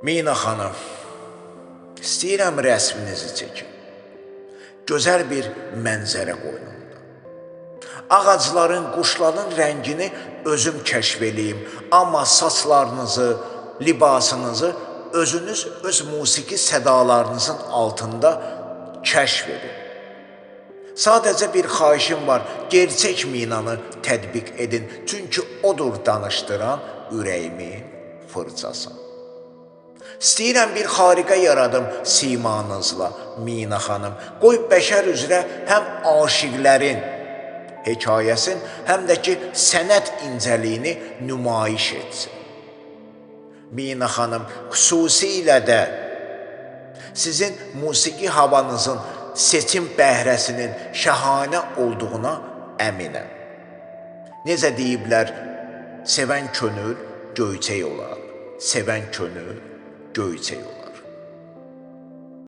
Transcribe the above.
Mina xanım, istəyirəm rəsminizi çəkin. Gözəl bir mənzərə qoynunda. Ağacların, quşların rəngini özüm kəşf eləyim, amma saçlarınızı, libasınızı özünüz öz musiqi sədalarınızın altında kəşf edin. Sadəcə bir xahişim var, gerçək minanı tətbiq edin, çünki odur danışdıran ürəyimin fırçası. İstəyirəm bir xariqə yaradım simanızla, Mina xanım. Qoy bəşər üzrə həm aşiqlərin hekayəsin, həm də ki, sənət incəliyini nümayiş etsin. Mina xanım, xüsusilə də sizin musiqi havanızın seçim bəhrəsinin şəhanə olduğuna əminəm. Necə deyiblər, sevən könül göyçək olar, sevən könül göyçək olar.